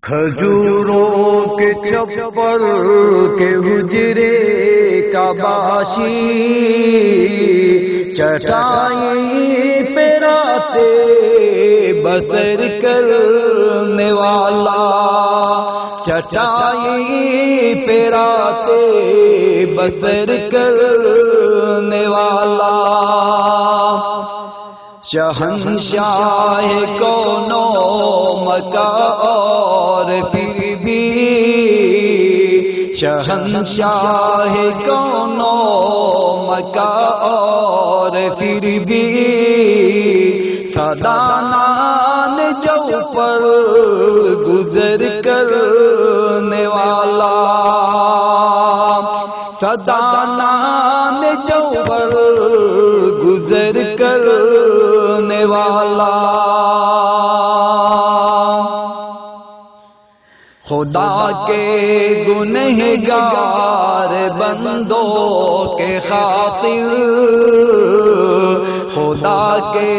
کھجوروں کے چھپر کے حجرے کا باشی، چٹائی پہ راتے بسر کرنے والا، چٹائی پہ راتے بسر کرنے والا، شہنشاہ کونو مکان اور پھر بھی، شہنشاہ کونو مکان اور پھر بھی، سادانان جو پر گزر کرنے والا، سادانان جو پر گزر کرنے والا، خدا کے گنہگار بندوں کے خاطر، خدا کے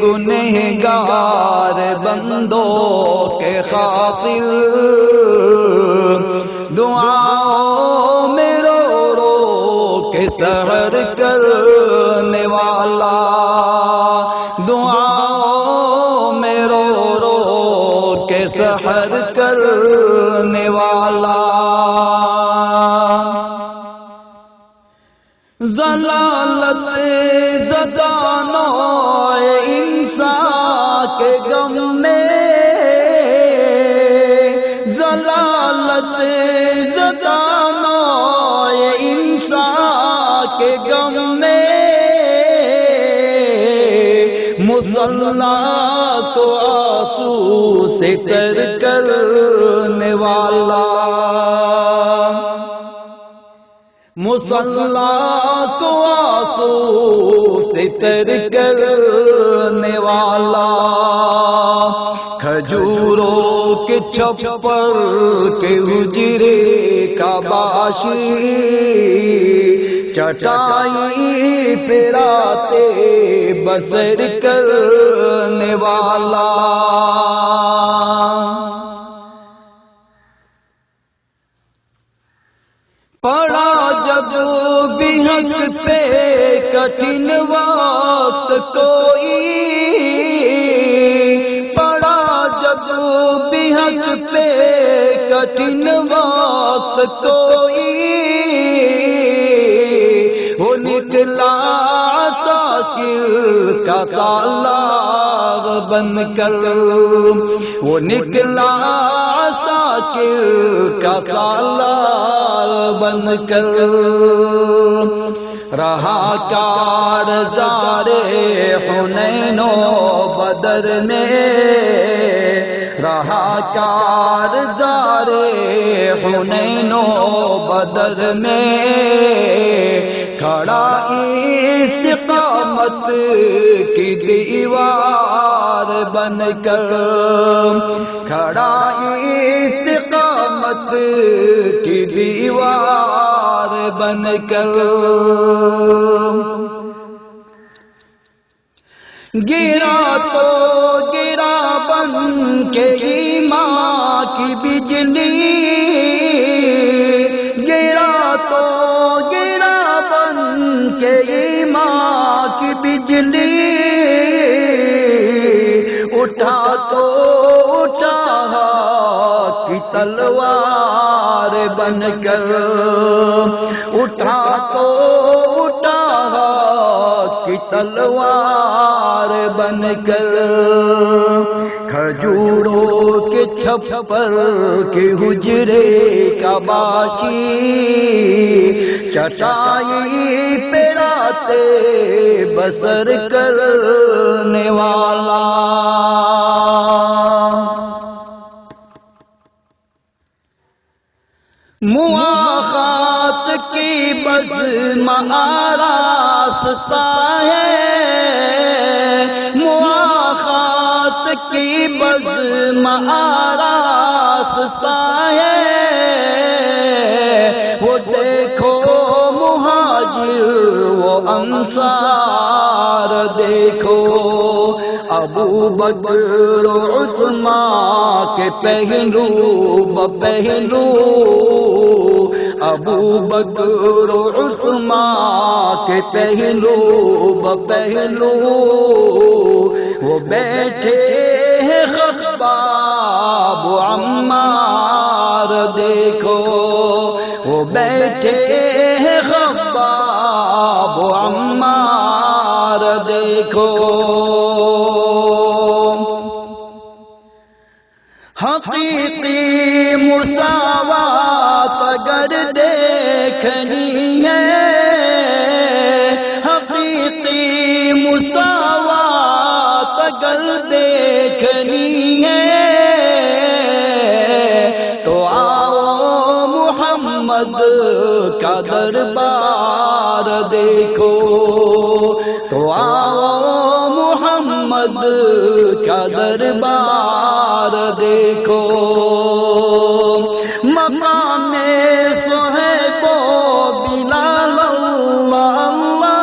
گنہگار بندوں کے خاطر، دعاؤں میں رو رو کے سحر کرنے والا، دعاؤں میں رو رو کے سحر کرنے والا، ضلالت زدہ نوع انسان کے غم میں، ضلالت زدہ نوع انسان کے غم میں، مصلی کو آنسو سے تر کرنے والا، مصلی کو آنسو سے تر کرنے والا، کھجوروں کے چھپر کے حجرے کا باشی، چٹائی پہ راتے بسر کرنے والا، پڑا جب بھی حق پہ کٹھن وقت کوئی، پڑا جب بھی حق پہ کٹھن وقت کوئی، وہ نکلا عساکر کا سالار بن کر، وہ نکلا عساکر کا سالار بن کر، رہا کارزار حنین و بدر نے، رہا کارزار حنین و بدر میں، کھڑا استقامت کی دیوار بن کر، کھڑا استقامت کی دیوار بن کر، گرا تو گرا بن کے ایمان کی بجلی، گرا تو گرا بن کے ایمان کی بجلی، اٹھا تو اٹھا کی تلوار بن کر، اٹھا تو اٹھا کی تلوار بن کر، کھجوروں کے چھپر کے حجرے کا باشی، چٹائی پہ راتے بسر کرنے والا، مواخات کی بزم آراستہ ہے، مواخات کی بزم آراستہ ہے، وہ دیکھو مہاجر وہ انصار دیکھو ابو بکر و عثمان کے پہلو بپہلو، ابو بکر و عثمان کے پہلو بپہلو، وہ بیٹھے ہیں خباب و عمار دیکھو، وہ بیٹھے ہیں خباب و عمار دیکھو۔ حقیقی مساوات اگر دیکھنی ہے، حقیقی مساوات اگر دیکھنی ہے، تو آؤ محمد کا دربار دیکھو، تو آؤ محمد کا دربار دیکھو۔ مقام صہیب و بلال اللہ اللہ،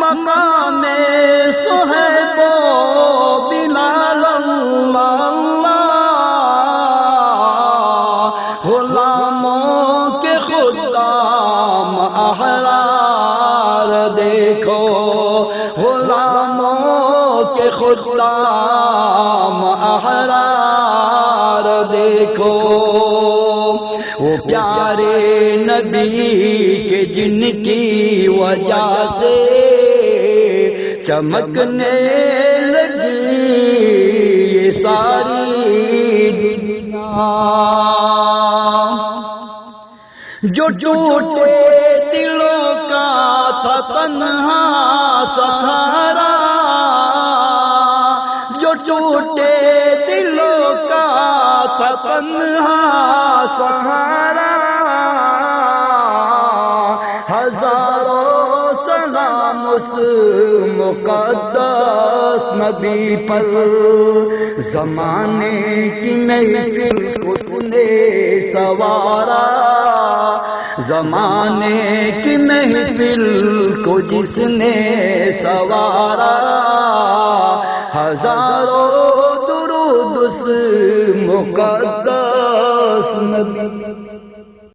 مقام صہیب و بلال اللہ اللہ، غلاموں کے خدام احرار دیکھو، غلاموں کے خدام احرار دیکھو۔ وہ پیارے نبی کے جن کی وجہ سے چمکنے لگی یہ ساری دنیا، جو ٹوٹے دلوں کا تھا تنہا سہارا، جو ٹوٹے دلوں کا تھا تنہا سہارا، ہزاروں سلام اس مقدس نبی پر، زمانے کی محفل اس نے سوارا، زمانے کی محفل کو جس نے سوارا، ہزاروں درود اس مقدس نبی